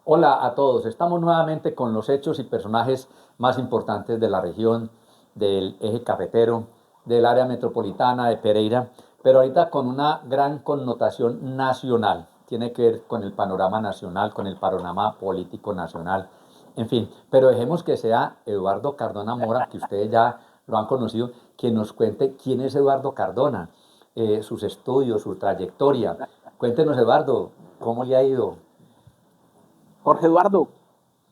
Hola a todos, estamos nuevamente con los hechos y personajes más importantes de la región, del eje cafetero, del área metropolitana de Pereira, pero ahorita con una gran connotación nacional. Tiene que ver con el panorama nacional, con el panorama político nacional, en fin. Pero dejemos que sea Eduardo Cardona Mora, que ustedes ya lo han conocido, quien nos cuente quién es Eduardo Cardona, sus estudios, su trayectoria. Cuéntenos, Eduardo, ¿cómo le ha ido? Jorge Eduardo,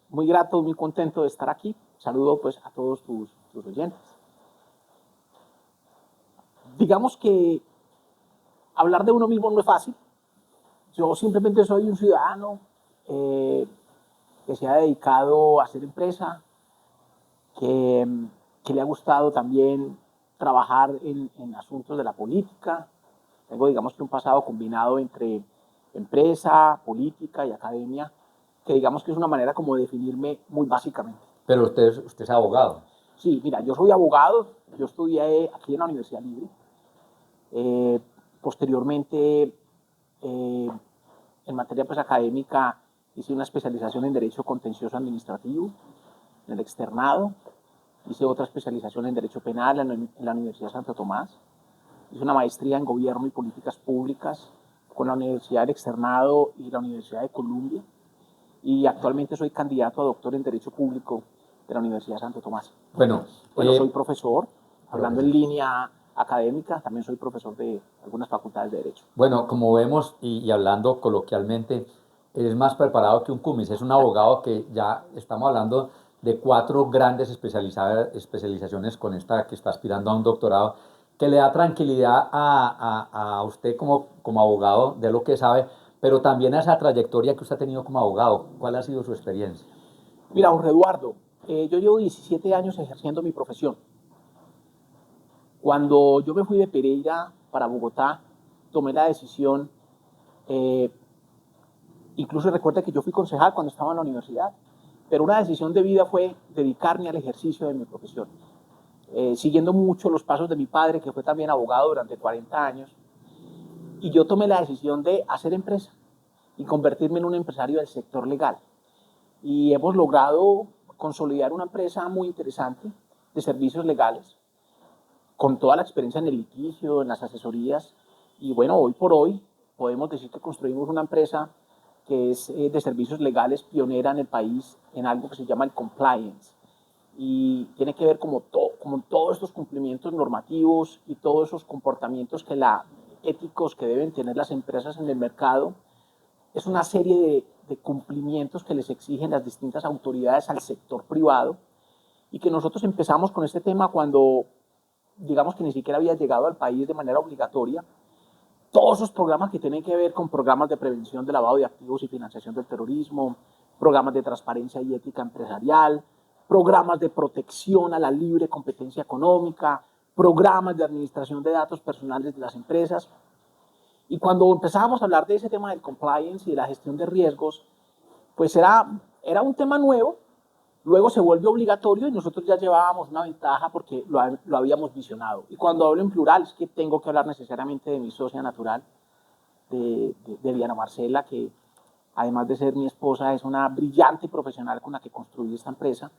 muy grato, muy contento de estar aquí. Saludo pues a todos tus oyentes. Digamos que hablar de uno mismo no es fácil. Yo simplemente soy un ciudadano eh, que se ha dedicado a hacer empresa, que, que le ha gustado también trabajar en asuntos de la política. Tengo, digamos que un pasado combinado entre empresa, política y academia, que digamos que es una manera como de definirme muy básicamente. Pero usted es abogado. Sí, mira, yo soy abogado, yo estudié aquí en la Universidad Libre. Eh, Posteriormente, en materia pues, académica, hice una especialización en Derecho Contencioso Administrativo, en el externado. Hice otra especialización en Derecho Penal en la Universidad Santo Tomás. Hice una maestría en Gobierno y Políticas Públicas con la Universidad del Externado y la Universidad de Columbia. Y actualmente soy candidato a doctor en Derecho Público de la Universidad Santo Tomás. Bueno, Bueno, soy profesor, hablando en profesor. línea académica, también soy profesor de algunas facultades de Derecho. Bueno, como vemos y hablando coloquialmente, es más preparado que un cumis. Es un abogado que ya estamos hablando de cuatro grandes especializaciones con esta que está aspirando a un doctorado, que le da tranquilidad a usted como abogado de lo que sabe, pero también a esa trayectoria que usted ha tenido como abogado. ¿Cuál ha sido su experiencia? Mira, Jorge Eduardo, yo llevo 17 años ejerciendo mi profesión. Cuando yo me fui de Pereira para Bogotá, tomé la decisión, eh, incluso recuerda que yo fui concejal cuando estaba en la universidad, pero una decisión de vida fue dedicarme al ejercicio de mi profesión, siguiendo mucho los pasos de mi padre, que fue también abogado durante 40 años, y yo tomé la decisión de hacer empresa y convertirme en un empresario del sector legal. Y hemos logrado consolidar una empresa muy interesante de servicios legales, con toda la experiencia en el litigio, en las asesorías. Y bueno, hoy por hoy podemos decir que construimos una empresa que es de servicios legales pionera en el país en algo que se llama el compliance. Y tiene que ver como todos estos cumplimientos normativos y todos esos comportamientos éticos que deben tener las empresas en el mercado. Es una serie de cumplimientos que les exigen las distintas autoridades al sector privado y que nosotros empezamos con este tema cuando digamos que ni siquiera había llegado al país de manera obligatoria. Todos esos programas que tienen que ver con programas de prevención de lavado de activos y financiación del terrorismo, programas de transparencia y ética empresarial, programas de protección a la libre competencia económica, programas de administración de datos personales de las empresas. Y cuando empezábamos a hablar de ese tema del compliance y de la gestión de riesgos, pues era un tema nuevo. Luego se vuelve obligatorio y nosotros ya llevábamos una ventaja porque lo habíamos visionado. Y cuando hablo en plural es que tengo que hablar necesariamente de mi socia natural, de Diana Marcela, que además de ser mi esposa es una brillante profesional con la que construí esta empresa.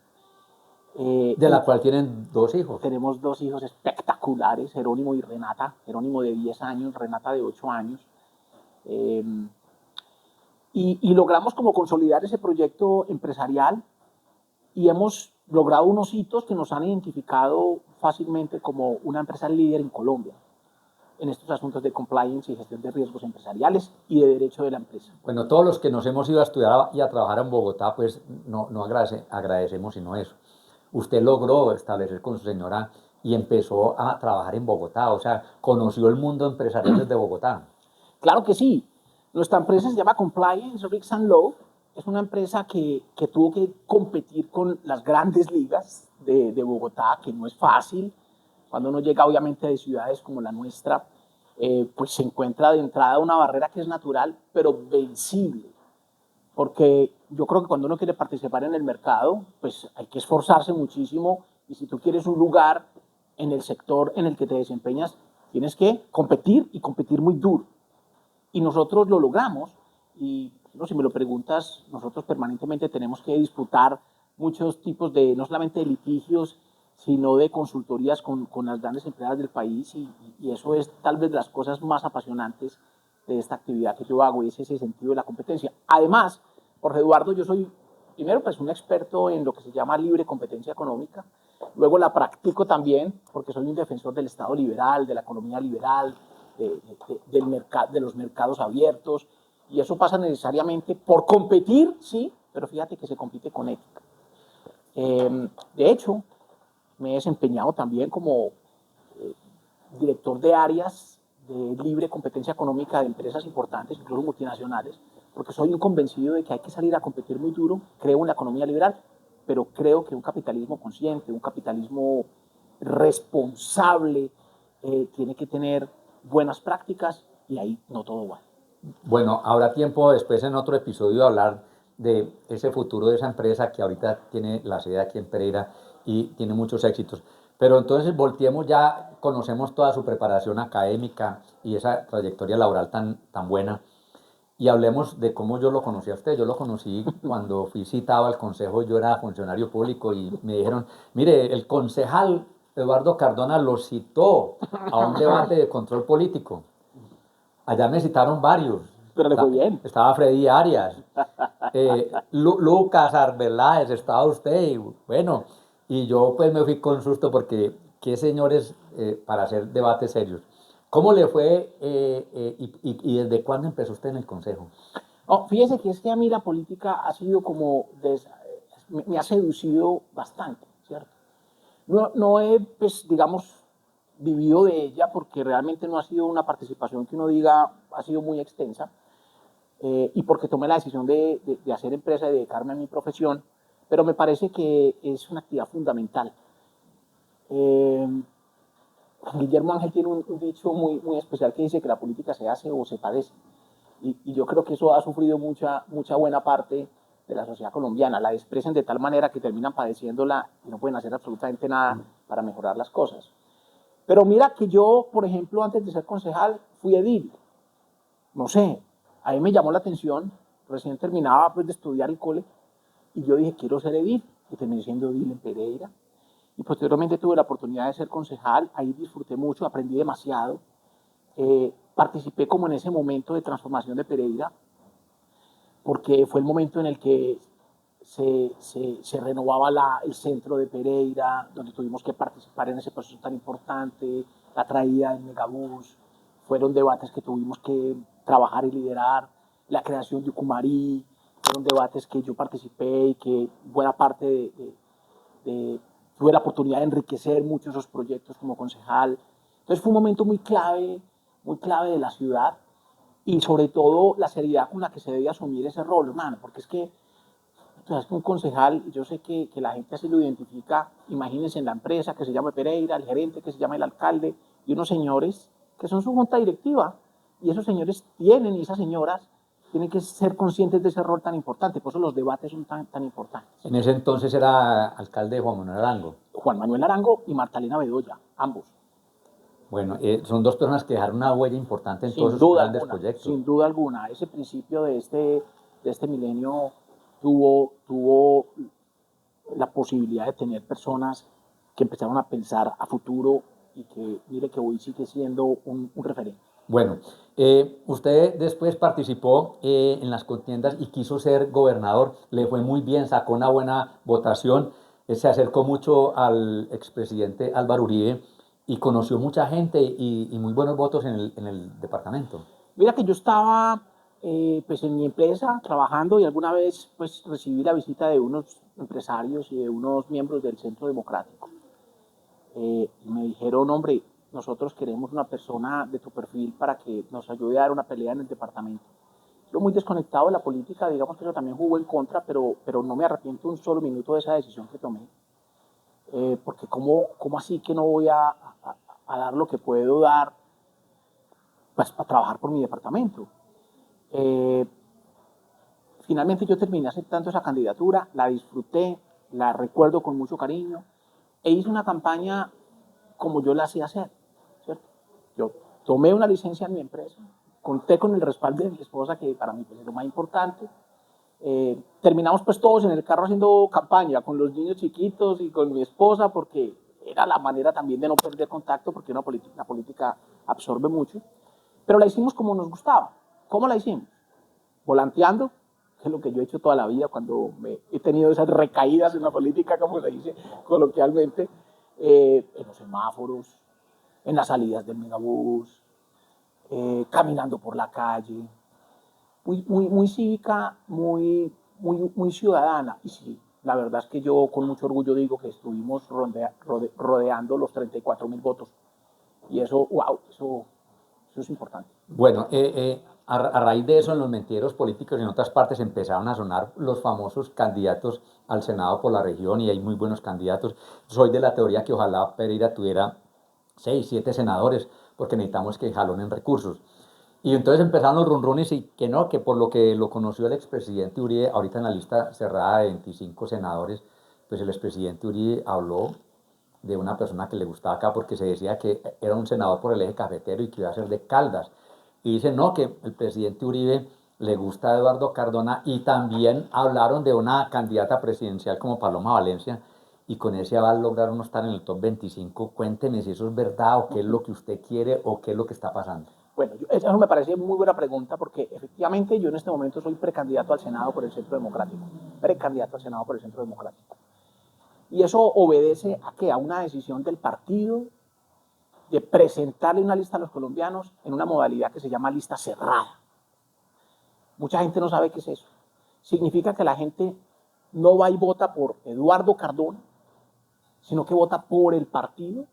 De la cual tienen dos hijos. Tenemos dos hijos espectaculares, Jerónimo y Renata. Jerónimo de 10 años, Renata de 8 años. Eh, y logramos como consolidar ese proyecto empresarial y hemos logrado unos hitos que nos han identificado fácilmente como una empresa líder en Colombia en estos asuntos de compliance y gestión de riesgos empresariales y de derecho de la empresa. Bueno, todos los que nos hemos ido a estudiar y a trabajar en Bogotá, pues no agradecemos sino eso. Usted logró establecer con su señora y empezó a trabajar en Bogotá, o sea, conoció el mundo empresarial desde Bogotá. Claro que sí. Nuestra empresa se llama Compliance Risk and Law. Es una empresa que tuvo que competir con las grandes ligas de Bogotá, que no es fácil. Cuando uno llega obviamente de ciudades como la nuestra, pues se encuentra de entrada una barrera que es natural, pero vencible. Porque yo creo que cuando uno quiere participar en el mercado, pues hay que esforzarse muchísimo y si tú quieres un lugar en el sector en el que te desempeñas, tienes que competir y competir muy duro. Y nosotros lo logramos y ¿no? Si me lo preguntas, nosotros permanentemente tenemos que disputar muchos tipos de, no solamente de litigios, sino de consultorías con las grandes empresas del país y eso es tal vez de las cosas más apasionantes de esta actividad que yo hago y es ese sentido de la competencia. Además, Jorge Eduardo, yo soy primero pues un experto en lo que se llama libre competencia económica, luego la practico también porque soy un defensor del Estado liberal, de la economía liberal, de los mercados abiertos y eso pasa necesariamente por competir, sí, pero fíjate que se compite con ética. De hecho, me he desempeñado también como director de áreas de libre competencia económica de empresas importantes, incluso multinacionales, porque soy un convencido de que hay que salir a competir muy duro. Creo en la economía liberal, pero creo que un capitalismo consciente, un capitalismo responsable, tiene que tener buenas prácticas y ahí no todo va. Bueno, habrá tiempo después en otro episodio de hablar de ese futuro de esa empresa que ahorita tiene la sede aquí en Pereira y tiene muchos éxitos. Pero entonces volteemos ya, conocemos toda su preparación académica y esa trayectoria laboral tan buena y hablemos de cómo yo lo conocí a usted. Yo lo conocí cuando fui citado al consejo, yo era funcionario público y me dijeron, mire, el concejal Eduardo Cardona lo citó a un debate de control político. Allá me citaron varios. Pero le fue bien. Estaba Freddy Arias, Lucas Arbeláez, estaba usted. Y bueno, y yo pues me fui con susto porque qué señores para hacer debates serios. ¿Cómo le fue y desde cuándo empezó usted en el consejo? Oh, fíjese que es que a mí la política ha sido como, me ha seducido bastante, ¿cierto? No he, pues, digamos, vivido de ella porque realmente no ha sido una participación que uno diga ha sido muy extensa y porque tomé la decisión de hacer empresa y dedicarme a mi profesión, pero me parece que es una actividad fundamental. Eh, Guillermo Ángel tiene un dicho muy especial que dice que la política se hace o se padece. Y yo creo que eso ha sufrido mucha buena parte de la sociedad colombiana. La desprecian de tal manera que terminan padeciéndola y no pueden hacer absolutamente nada para mejorar las cosas. Pero mira que yo, por ejemplo, antes de ser concejal, fui edil. No sé, a mí me llamó la atención, recién terminaba pues, de estudiar el cole, y yo dije, quiero ser edil, y terminé siendo edil en Pereira. Y posteriormente tuve la oportunidad de ser concejal, ahí disfruté mucho, aprendí demasiado. Participé como en ese momento de transformación de Pereira, porque fue el momento en el que se renovaba el centro de Pereira, donde tuvimos que participar en ese proceso tan importante, la traída del megabús, fueron debates que tuvimos que trabajar y liderar, la creación de Ucumarí, fueron debates que yo participé y que buena parte tuve la oportunidad de enriquecer muchos de esos proyectos como concejal. Entonces fue un momento muy clave de la ciudad y sobre todo la seriedad con la que se debía asumir ese rol, hermano, porque es que un concejal, yo sé que la gente así lo identifica, imagínense en la empresa que se llama Pereira, el gerente que se llama el alcalde y unos señores que son su junta directiva y esos señores tienen y esas señoras tienen que ser conscientes de ese rol tan importante, por eso los debates son tan importantes. En ese entonces era alcalde Juan Manuel Arango. Juan Manuel Arango y Martalina Bedoya, ambos. Bueno, son dos personas que dejaron una huella importante en todos esos grandes proyectos. Sin duda alguna, ese principio de este milenio tuvo la posibilidad de tener personas que empezaron a pensar a futuro y que mire que hoy sigue siendo un referente. Bueno, usted después participó en las contiendas y quiso ser gobernador, le fue muy bien, sacó una buena votación, se acercó mucho al expresidente Álvaro Uribe y conoció mucha gente y muy buenos votos en el departamento. Mira que yo estaba pues en mi empresa trabajando y alguna vez pues recibí la visita de unos empresarios y de unos miembros del Centro Democrático. Y me dijeron, hombre, nosotros queremos una persona de tu perfil para que nos ayude a dar una pelea en el departamento. Yo muy desconectado de la política, digamos que eso también jugó en contra, pero no me arrepiento un solo minuto de esa decisión que tomé. Porque ¿cómo así que no voy a dar lo que puedo dar pues, para trabajar por mi departamento? Finalmente yo terminé aceptando esa candidatura, la disfruté, la recuerdo con mucho cariño e hice una campaña como yo la hacía hacer, ¿cierto? Yo tomé una licencia en mi empresa, conté con el respaldo de mi esposa, que para mí pues, es lo más importante. Terminamos pues todos en el carro haciendo campaña con los niños chiquitos y con mi esposa, porque era la manera también de no perder contacto, porque la política absorbe mucho, pero la hicimos como nos gustaba. ¿Cómo la hicimos? Volanteando, que es lo que yo he hecho toda la vida cuando he tenido esas recaídas en la política, como se dice coloquialmente, en los semáforos, en las salidas del megabús, caminando por la calle, muy cívica, muy ciudadana. Y sí, la verdad es que yo con mucho orgullo digo que estuvimos rodeando los 34.000 votos. Y eso, wow, eso es importante. Bueno, a raíz de eso, en los mentideros políticos y en otras partes empezaron a sonar los famosos candidatos al Senado por la región y hay muy buenos candidatos. Soy de la teoría que ojalá Pereira tuviera 6, 7 senadores, porque necesitamos que jalonen recursos. Y entonces empezaron los runrunes y que no, que por lo que lo conoció el expresidente Uribe, ahorita en la lista cerrada de 25 senadores, pues el expresidente Uribe habló de una persona que le gustaba acá porque se decía que era un senador por el eje cafetero y que iba a ser de Caldas. Y dice, no, que el presidente Uribe le gusta a Eduardo Cardona y también hablaron de una candidata presidencial como Paloma Valencia y con ese aval lograron estar en el top 25. Cuénteme si eso es verdad o qué es lo que usted quiere o qué es lo que está pasando. Bueno, eso me parece muy buena pregunta porque efectivamente yo en este momento soy precandidato al Senado por el Centro Democrático. Precandidato al Senado por el Centro Democrático. Y eso obedece a ¿qué? A una decisión del partido de presentarle una lista a los colombianos en una modalidad que se llama lista cerrada. Mucha gente no sabe qué es eso. Significa que la gente no va y vota por Eduardo Cardona, sino que vota por el partido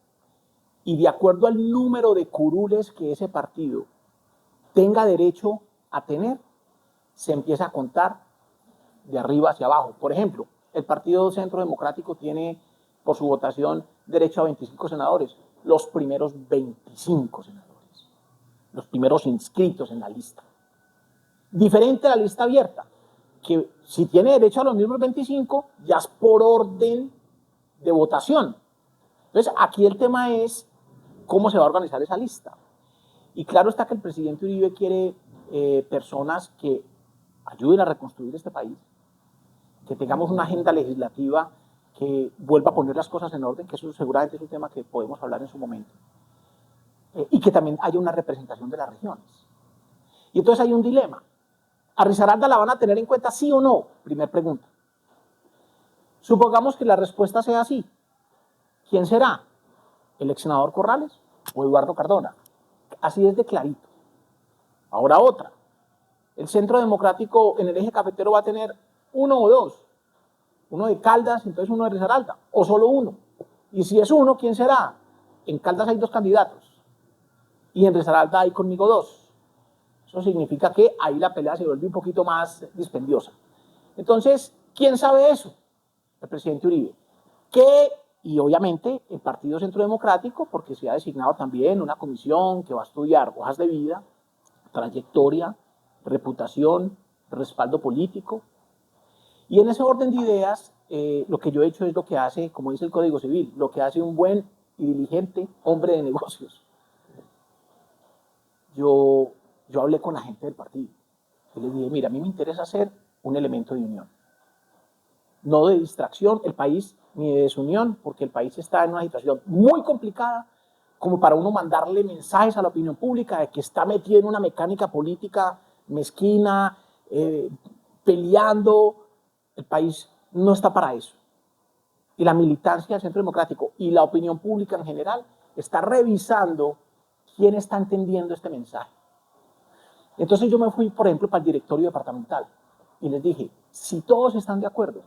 y de acuerdo al número de curules que ese partido tenga derecho a tener, se empieza a contar de arriba hacia abajo. Por ejemplo, el Partido Centro Democrático tiene por su votación derecho a 25 senadores, los primeros 25 senadores, los primeros inscritos en la lista. Diferente a la lista abierta, que si tiene derecho a los mismos 25, ya es por orden de votación. Entonces, aquí el tema es cómo se va a organizar esa lista. Y claro está que el presidente Uribe quiere personas que ayuden a reconstruir este país, que tengamos una agenda legislativa que vuelva a poner las cosas en orden, que eso seguramente es un tema que podemos hablar en su momento, y que también haya una representación de las regiones. Y entonces hay un dilema. ¿A Risaralda la van a tener en cuenta sí o no? Primer pregunta. Supongamos que la respuesta sea sí. ¿Quién será? ¿El ex senador Corrales o Eduardo Cardona? Así es de clarito. Ahora otra. El Centro Democrático en el eje cafetero va a tener uno o dos. Uno de Caldas, entonces uno de Risaralda. O solo uno. Y si es uno, ¿quién será? En Caldas hay 2 candidatos. Y en Risaralda hay conmigo 2. Eso significa que ahí la pelea se vuelve un poquito más dispendiosa. Entonces, ¿quién sabe eso? El presidente Uribe. Y obviamente el Partido Centro Democrático, porque se ha designado también una comisión que va a estudiar hojas de vida, trayectoria, reputación, respaldo político. Y en ese orden de ideas, lo que yo he hecho es lo que hace, como dice el Código Civil, lo que hace un buen y diligente hombre de negocios. Yo hablé con la gente del partido y les dije, mira, a mí me interesa ser un elemento de unión, no de distracción el país, ni de desunión, porque el país está en una situación muy complicada como para uno mandarle mensajes a la opinión pública de que está metido en una mecánica política mezquina, peleando. El país no está para eso. Y la militancia del Centro Democrático y la opinión pública en general está revisando quién está entendiendo este mensaje. Entonces yo me fui, por ejemplo, para el directorio departamental y les dije, si todos están de acuerdo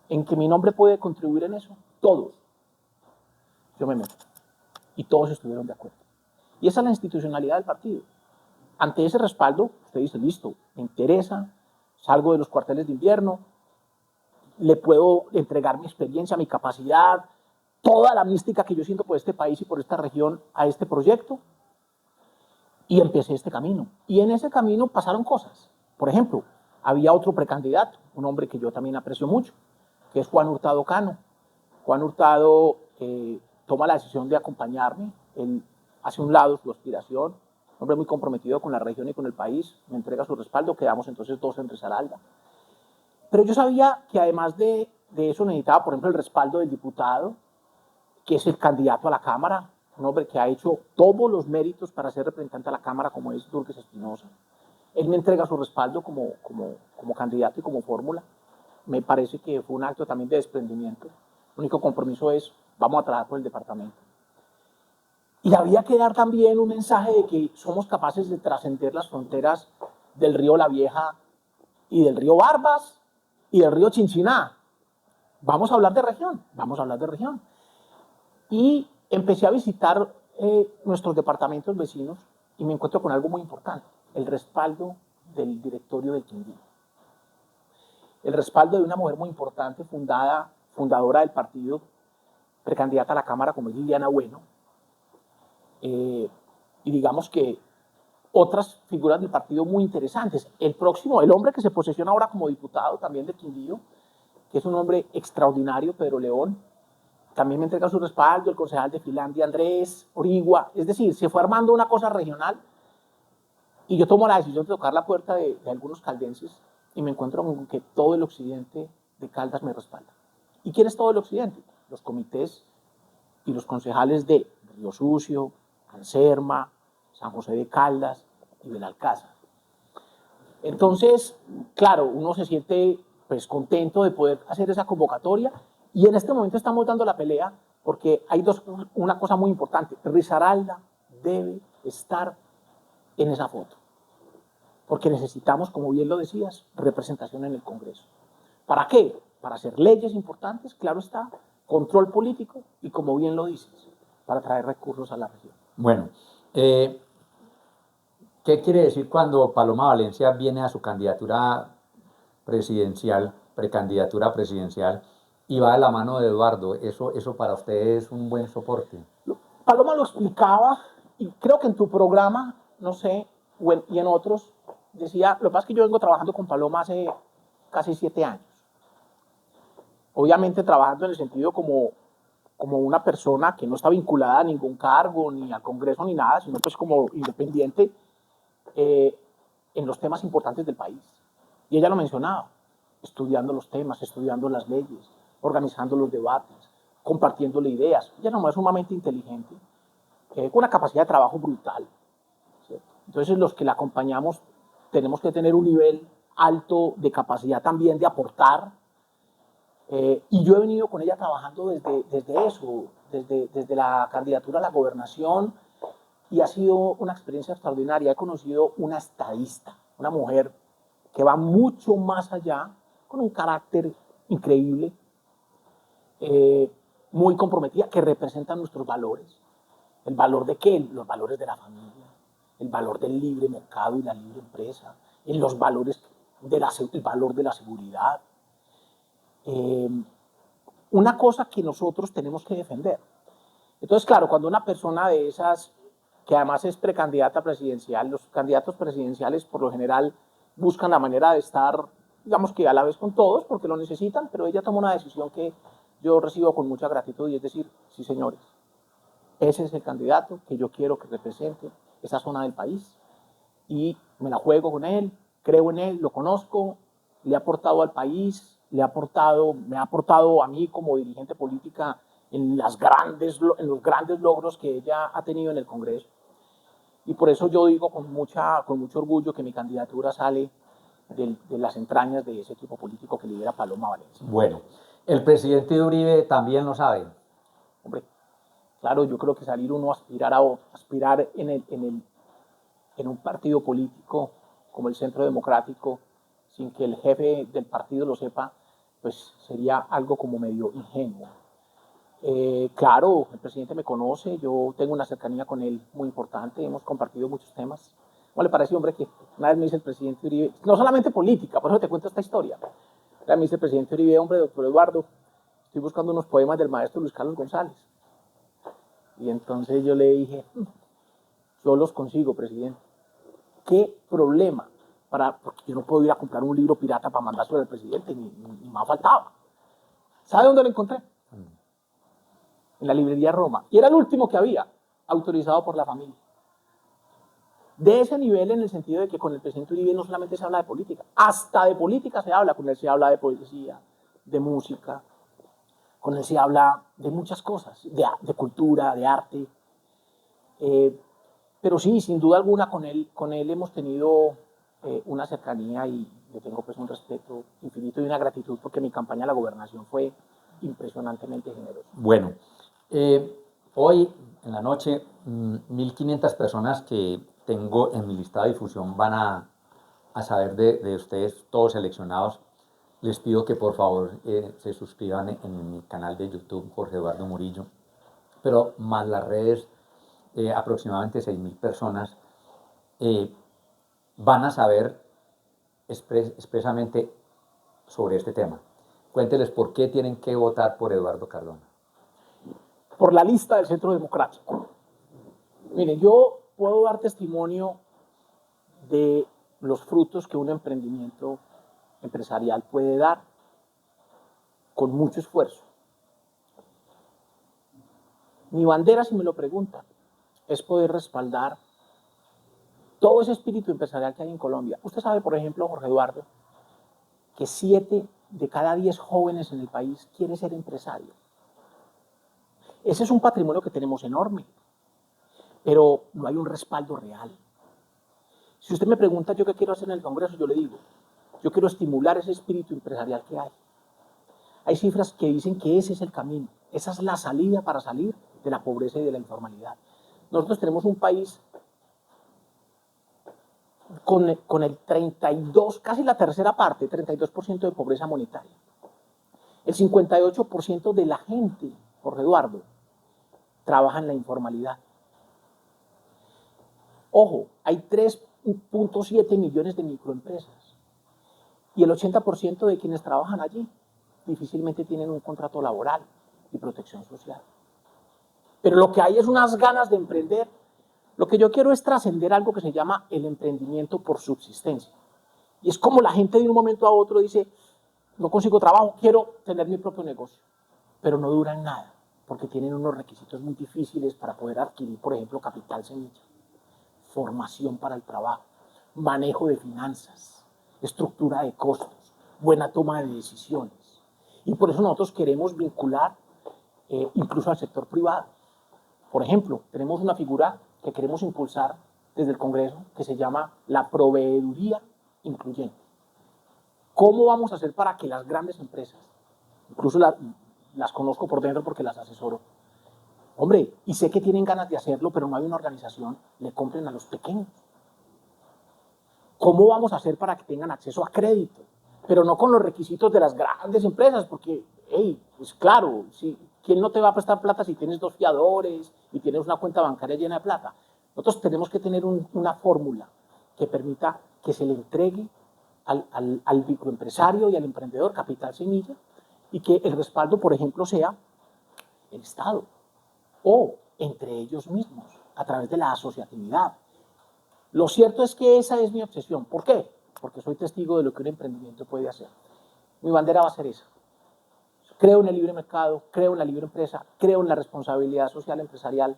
en que mi nombre puede contribuir en eso, todos, yo me meto. Y todos estuvieron de acuerdo. Y esa es la institucionalidad del partido. Ante ese respaldo, usted dice, listo, me interesa, salgo de los cuarteles de invierno, le puedo entregar mi experiencia, mi capacidad, toda la mística que yo siento por este país y por esta región a este proyecto. Y empecé este camino. Y en ese camino pasaron cosas. Por ejemplo, había otro precandidato, un hombre que yo también aprecio mucho, que es Juan Hurtado Cano. Juan Hurtado toma la decisión de acompañarme. Él hace a un lado su aspiración hombre muy comprometido con la región y con el país, me entrega su respaldo, quedamos entonces 2 en Risaralda. Pero yo sabía que además de eso necesitaba, por ejemplo, el respaldo del diputado, que es el candidato a la Cámara, un hombre que ha hecho todos los méritos para ser representante a la Cámara, como es Durques Espinosa. Él me entrega su respaldo como candidato y como fórmula. Me parece que fue un acto también de desprendimiento. El único compromiso es, vamos a trabajar por el departamento. Y había que dar también un mensaje de que somos capaces de trascender las fronteras del río La Vieja y del río Barbas y del río Chinchiná. Vamos a hablar de región, vamos a hablar de región. Y empecé a visitar nuestros departamentos vecinos y me encuentro con algo muy importante, el respaldo del directorio del Quindío. El respaldo de una mujer muy importante, fundadora del partido, precandidata a la Cámara, como es Liliana Bueno, y digamos que otras figuras del partido muy interesantes. El hombre que se posesiona ahora como diputado también de Quindío, que es un hombre extraordinario, Pedro León, también me entrega su respaldo, el concejal de Finlandia, Andrés Origua, es decir, se fue armando una cosa regional y yo tomo la decisión de tocar la puerta de algunos caldenses y me encuentro con que todo el occidente de Caldas me respalda. ¿Y quién es todo el occidente? Los comités y los concejales de Río Sucio, Anserma, San José de Caldas y Belalcázar. Entonces, claro, uno se siente pues contento de poder hacer esa convocatoria y en este momento estamos dando la pelea porque hay una cosa muy importante. Risaralda debe estar en esa foto porque necesitamos, como bien lo decías, representación en el Congreso. ¿Para qué? Para hacer leyes importantes, claro está, control político y, como bien lo dices, para traer recursos a la región. Bueno, ¿qué quiere decir cuando Paloma Valencia viene a su candidatura presidencial, precandidatura presidencial, y va de la mano de Eduardo? ¿Eso para usted es un buen soporte? Paloma lo explicaba, y creo que en tu programa, no sé, y en otros, decía, lo que pasa es que yo vengo trabajando con Paloma hace casi 7 años. Obviamente trabajando en el sentido como una persona que no está vinculada a ningún cargo, ni al Congreso, ni nada, sino pues como independiente en los temas importantes del país. Y ella lo mencionaba, estudiando los temas, estudiando las leyes, organizando los debates, compartiéndole ideas. Ella no es sumamente inteligente, con una capacidad de trabajo brutal, ¿cierto? Entonces los que la acompañamos tenemos que tener un nivel alto de capacidad también de aportar. Y yo he venido con ella trabajando desde eso, desde la candidatura a la gobernación, y ha sido una experiencia extraordinaria. He conocido una estadista, una mujer que va mucho más allá, con un carácter increíble, muy comprometida, que representa nuestros valores. ¿El valor de qué? Los valores de la familia, el valor del libre mercado y la libre empresa, los valores el valor de la seguridad. Una cosa que nosotros tenemos que defender. Entonces, claro, cuando una persona de esas, que además es precandidata presidencial, los candidatos presidenciales por lo general buscan la manera de estar, digamos que a la vez con todos, porque lo necesitan, pero ella toma una decisión que yo recibo con mucha gratitud y es decir, sí señores, ese es el candidato que yo quiero que represente esa zona del país y me la juego con él, creo en él, lo conozco, le ha aportado al país, me ha aportado a mí como dirigente política en los grandes logros que ella ha tenido en el Congreso. Y por eso yo digo con mucho orgullo que mi candidatura sale de las entrañas de ese equipo político que lidera Paloma Valencia. Bueno, el presidente Uribe también lo sabe. Hombre, claro, yo creo que salir uno a aspirar en un partido político como el Centro Democrático, sin que el jefe del partido lo sepa, pues sería algo como medio ingenuo. Claro, el presidente me conoce, yo tengo una cercanía con él muy importante, hemos compartido muchos temas. ¿Cómo le parece, hombre, que una vez me dice el presidente Uribe, no solamente política, por eso te cuento esta historia, una vez me dice el presidente Uribe, hombre, doctor Eduardo, estoy buscando unos poemas del maestro Luis Carlos González. Y entonces yo le dije, yo los consigo, presidente. ¿Qué problema? Porque yo no puedo ir a comprar un libro pirata para mandárselo al presidente, ni más faltaba. ¿Sabe dónde lo encontré? En la librería Roma. Y era el último que había, autorizado por la familia. De ese nivel en el sentido de que con el presidente Uribe no solamente se habla de política, hasta de política se habla, con él se habla de poesía, de música, con él se habla de muchas cosas, de cultura, de arte. Pero sí, sin duda alguna con él hemos tenido una cercanía y le tengo pues un respeto infinito y una gratitud porque mi campaña a la gobernación fue impresionantemente generosa. Bueno, hoy en la noche 1.500 personas que tengo en mi lista de difusión van a saber de ustedes, todos seleccionados. Les pido que por favor se suscriban en mi canal de YouTube, Jorge Eduardo Murillo, pero más las redes, aproximadamente 6.000 personas van a saber expresamente sobre este tema. Cuénteles por qué tienen que votar por Eduardo Cardona. Por la lista del Centro Democrático. Miren, yo puedo dar testimonio de los frutos que un emprendimiento empresarial puede dar con mucho esfuerzo. Mi bandera, si me lo preguntan, es poder respaldar todo ese espíritu empresarial que hay en Colombia. Usted sabe, por ejemplo, Jorge Eduardo, que 7 de cada 10 jóvenes en el país quieren ser empresario. Ese es un patrimonio que tenemos enorme, pero no hay un respaldo real. Si usted me pregunta yo qué quiero hacer en el Congreso, yo le digo, yo quiero estimular ese espíritu empresarial que hay. Hay cifras que dicen que ese es el camino, esa es la salida para salir de la pobreza y de la informalidad. Nosotros tenemos un país con el 32, casi la tercera parte, 32% de pobreza monetaria. El 58% de la gente, Jorge Eduardo, trabaja en la informalidad. Ojo, hay 3.7 millones de microempresas y el 80% de quienes trabajan allí difícilmente tienen un contrato laboral y protección social. Pero lo que hay es unas ganas de emprender. Lo que yo quiero es trascender algo que se llama el emprendimiento por subsistencia. Y es como la gente de un momento a otro dice, no consigo trabajo, quiero tener mi propio negocio. Pero no duran nada, porque tienen unos requisitos muy difíciles para poder adquirir, por ejemplo, capital semilla, formación para el trabajo, manejo de finanzas, estructura de costos, buena toma de decisiones. Y por eso nosotros queremos vincular incluso al sector privado. Por ejemplo, tenemos una figura que queremos impulsar desde el Congreso que se llama la proveeduría incluyente. ¿Cómo vamos a hacer para que las grandes empresas, incluso las conozco por dentro porque las asesoro, hombre, y sé que tienen ganas de hacerlo, pero no hay una organización, le compren a los pequeños? ¿Cómo vamos a hacer para que tengan acceso a crédito? Pero no con los requisitos de las grandes empresas, porque, hey, pues claro, ¿quién no te va a prestar plata si tienes 2 fiadores y tienes una cuenta bancaria llena de plata? Nosotros tenemos que tener una fórmula que permita que se le entregue al microempresario y al emprendedor capital semilla y que el respaldo, por ejemplo, sea el Estado o entre ellos mismos, a través de la asociatividad. Lo cierto es que esa es mi obsesión. ¿Por qué? Porque soy testigo de lo que un emprendimiento puede hacer. Mi bandera va a ser esa. Creo en el libre mercado, creo en la libre empresa, creo en la responsabilidad social empresarial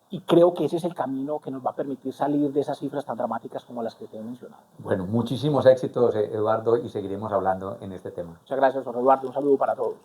y creo que ese es el camino que nos va a permitir salir de esas cifras tan dramáticas como las que te he mencionado. Bueno, muchísimos éxitos, Eduardo, y seguiremos hablando en este tema. Muchas gracias, Jorge Eduardo. Un saludo para todos.